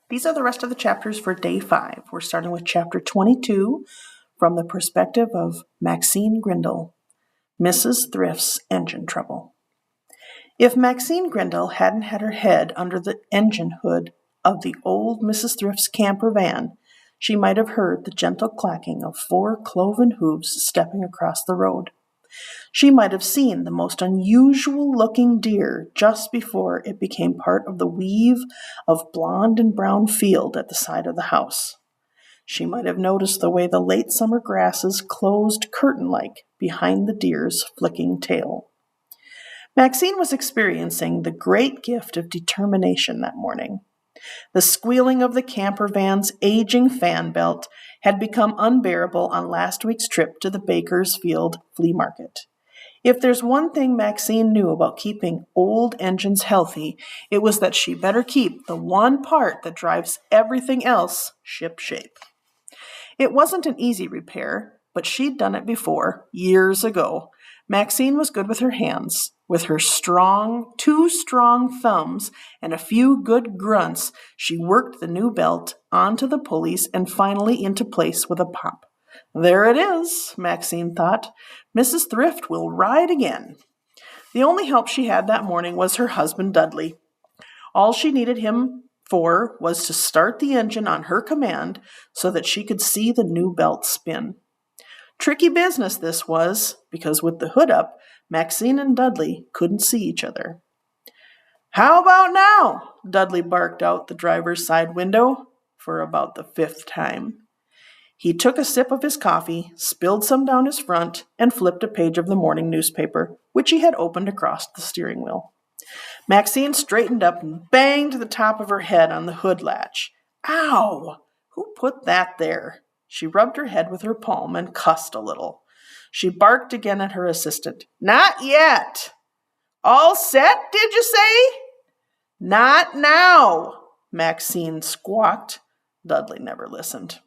These are the rest of the chapters for day 5. We're starting with chapter 22 from the perspective of Maxine Grindle, Mrs. Thrift's engine trouble. If Maxine Grindle hadn't had her head under the engine hood of the old Mrs. Thrift's camper van, she might have heard the gentle clacking of 4 cloven hooves stepping across the road. She might have seen the most unusual-looking deer just before it became part of the weave of blonde and brown field at the side of the house. She might have noticed the way the late summer grasses closed curtain-like behind the deer's flicking tail. Maxine was experiencing the great gift of determination that morning. The squealing of the camper van's aging fan belt had become unbearable on last week's trip to the Bakersfield flea market. If there's one thing Maxine knew about keeping old engines healthy, it was that she better keep the one part that drives everything else ship-shape. It wasn't an easy repair, but she'd done it before, years ago. Maxine was good with her hands. With her two strong thumbs and a few good grunts, she worked the new belt onto the pulleys and finally into place with a pop. There it is, Maxine thought. Mrs. Thrift will ride again. The only help she had that morning was her husband, Dudley. All she needed him for was to start the engine on her command so that she could see the new belt spin. Tricky business this was, because with the hood up, Maxine and Dudley couldn't see each other. "How about now?" Dudley barked out the driver's side window for about the 5th time. He took a sip of his coffee, spilled some down his front, and flipped a page of the morning newspaper, which he had opened across the steering wheel. Maxine straightened up and banged the top of her head on the hood latch. "Ow! Who put that there?" She rubbed her head with her palm and cussed a little. She barked again at her assistant. "Not yet." "All set, did you say?" "Not now," Maxine squawked. Dudley never listened.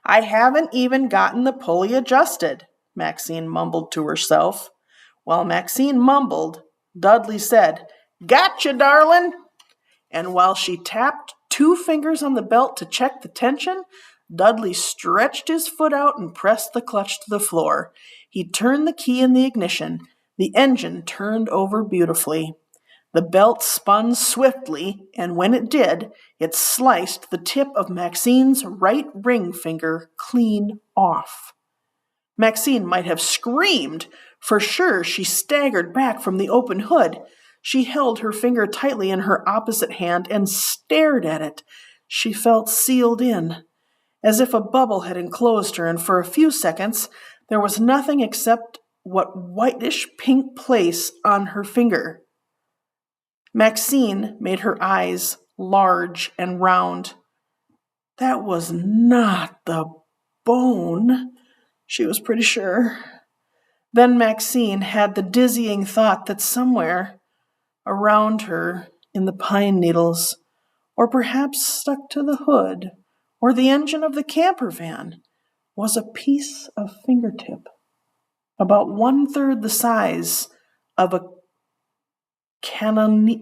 "I haven't even gotten the pulley adjusted," Maxine mumbled to herself. While Maxine mumbled, Dudley said, "Gotcha, darling!" And while she tapped 2 fingers on the belt to check the tension, Dudley stretched his foot out and pressed the clutch to the floor. He turned the key in the ignition. The engine turned over beautifully. The belt spun swiftly, and when it did, it sliced the tip of Maxine's right ring finger clean off. Maxine might have screamed. For sure, she staggered back from the open hood. She held her finger tightly in her opposite hand and stared at it. She felt sealed in, as if a bubble had enclosed her, and for a few seconds there was nothing except what whitish-pink place on her finger. Maxine made her eyes large and round. That was not the bone, she was pretty sure. Then Maxine had the dizzying thought that somewhere around her in the pine needles, or perhaps stuck to the hood or the engine of the camper van, was a piece of fingertip, about 1/3 the size of a cannellini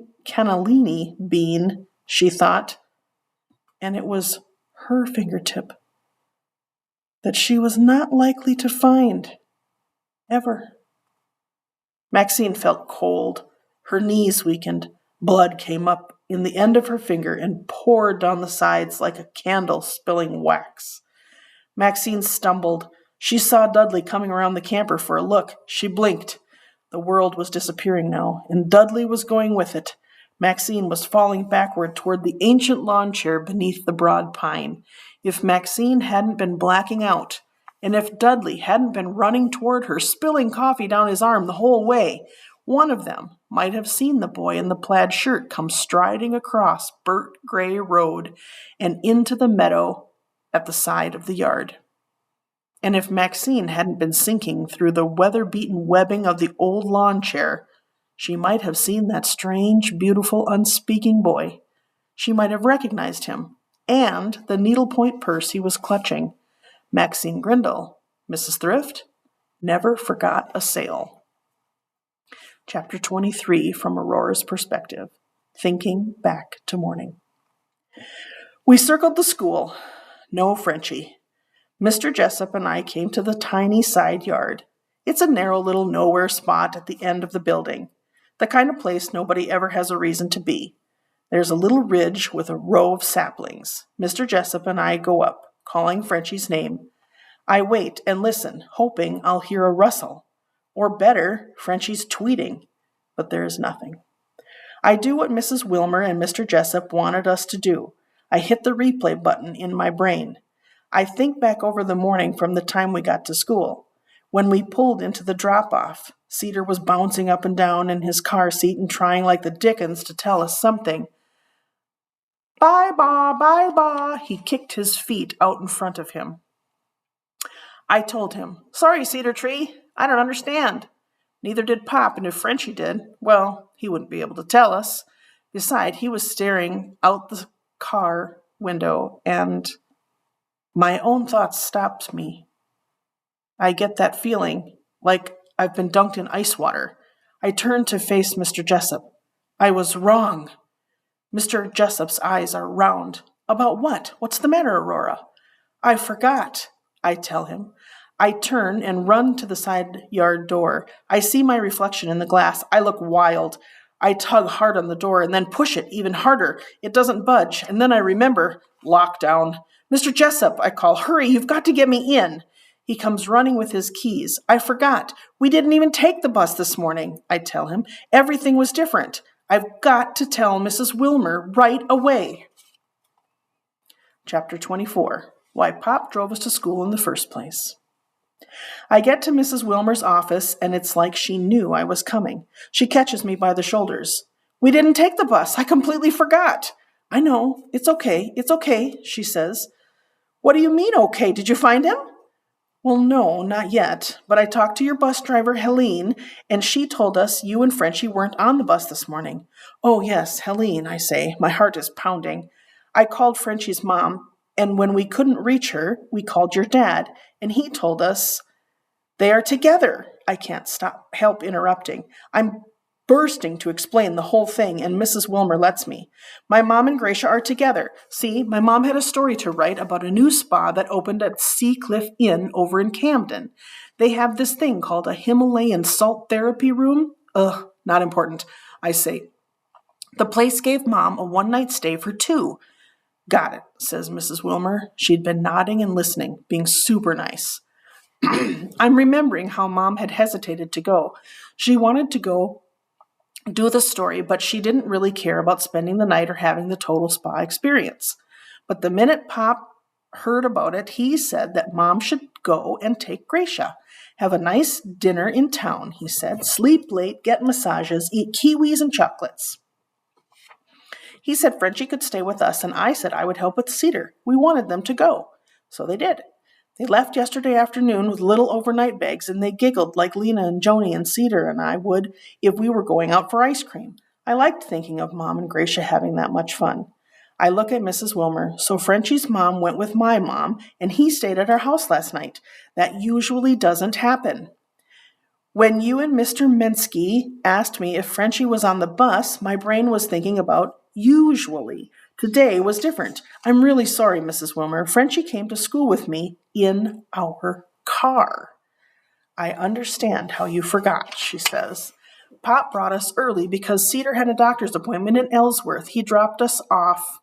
bean, she thought, and it was her fingertip that she was not likely to find, ever. Maxine felt cold. Her knees weakened. Blood came up in the end of her finger and poured down the sides like a candle spilling wax. Maxine stumbled. She saw Dudley coming around the camper for a look. She blinked. The world was disappearing now, and Dudley was going with it. Maxine was falling backward toward the ancient lawn chair beneath the broad pine. If Maxine hadn't been blacking out, and if Dudley hadn't been running toward her, spilling coffee down his arm the whole way, one of them might have seen the boy in the plaid shirt come striding across burnt gray road and into the meadow at the side of the yard. And if Maxine hadn't been sinking through the weather-beaten webbing of the old lawn chair, she might have seen that strange, beautiful, unspeaking boy. She might have recognized him, and the needlepoint purse he was clutching. Maxine Grindle, Mrs. Thrift, never forgot a sale. Chapter 23 from Aurora's perspective, Thinking Back to Morning. We circled the school. No Frenchie. Mr. Jessup and I came to the tiny side yard. It's a narrow little nowhere spot at the end of the building, the kind of place nobody ever has a reason to be. There's a little ridge with a row of saplings. Mr. Jessup and I go up, calling Frenchie's name. I wait and listen, hoping I'll hear a rustle. Or better, Frenchie's tweeting. But there is nothing. I do what Mrs. Wilmer and Mr. Jessup wanted us to do. I hit the replay button in my brain. I think back over the morning from the time we got to school. When we pulled into the drop-off, Cedar was bouncing up and down in his car seat and trying like the dickens to tell us something. Bye, ba, bye, ba. He kicked his feet out in front of him. I told him, sorry, Cedar Tree, I don't understand. Neither did Pop, and if Frenchie did, well, he wouldn't be able to tell us. Besides, he was staring out the car window, and my own thoughts stopped me. I get that feeling, like I've been dunked in ice water. I turned to face Mr. Jessup. I was wrong. Mr. Jessup's eyes are round. About what? What's the matter, Aurora? I forgot, I tell him. I turn and run to the side yard door. I see my reflection in the glass. I look wild. I tug hard on the door and then push it even harder. It doesn't budge, and then I remember, lockdown. Mr. Jessup, I call, hurry, you've got to get me in. He comes running with his keys. I forgot. We didn't even take the bus this morning, I tell him. Everything was different. I've got to tell Mrs. Wilmer right away. Chapter 24. Why Pop drove us to school in the first place. I get to Mrs. Wilmer's office, and it's like she knew I was coming. She catches me by the shoulders. We didn't take the bus. I completely forgot. I know. It's okay, she says. What do you mean, okay? Did you find him? Well, no, not yet, but I talked to your bus driver, Helene, and she told us you and Frenchie weren't on the bus this morning. Oh, yes, Helene, I say. My heart is pounding. I called Frenchie's mom, and when we couldn't reach her, we called your dad, and he told us they are together. I can't help interrupting. I'm bursting to explain the whole thing, and Mrs. Wilmer lets me. My mom and Gracia are together. See, my mom had a story to write about a new spa that opened at Sea Cliff Inn over in Camden. They have this thing called a Himalayan salt therapy room. Ugh, not important, I say. The place gave Mom a one-night stay for 2. Got it, says Mrs. Wilmer. She'd been nodding and listening, being super nice. I'm remembering how Mom had hesitated to go. She wanted to go do the story, but she didn't really care about spending the night or having the total spa experience. But the minute Pop heard about it, he said that Mom should go and take Gracia. Have a nice dinner in town, he said. Sleep late, get massages, eat kiwis and chocolates. He said Frenchie could stay with us, and I said I would help with Cedar. We wanted them to go. So they did. They left yesterday afternoon with little overnight bags, and they giggled like Lena and Joni and Cedar and I would if we were going out for ice cream. I liked thinking of Mom and Gracia having that much fun. I look at Mrs. Wilmer. So Frenchie's mom went with my mom, and he stayed at our house last night. That usually doesn't happen. When you and Mr. Mensky asked me if Frenchie was on the bus, my brain was thinking about usually. Today was different. I'm really sorry, Mrs. Wilmer. Frenchie came to school with me in our car. I understand how you forgot, she says. Pop brought us early because Cedar had a doctor's appointment in Ellsworth. He dropped us off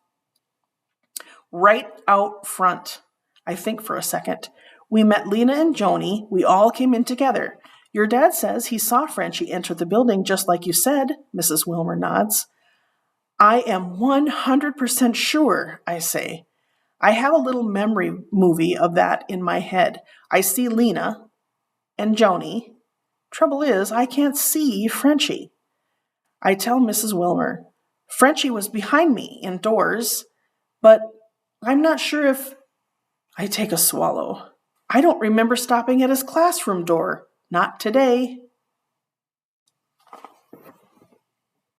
right out front. I think for a second. We met Lena and Joni. We all came in together. Your dad says he saw Frenchie enter the building just like you said, Mrs. Wilmer nods. I am 100% sure, I say. I have a little memory movie of that in my head. I see Lena and Joni. Trouble is, I can't see Frenchie. I tell Mrs. Wilmer, Frenchie was behind me indoors, but I'm not sure if... I take a swallow. I don't remember stopping at his classroom door. Not today.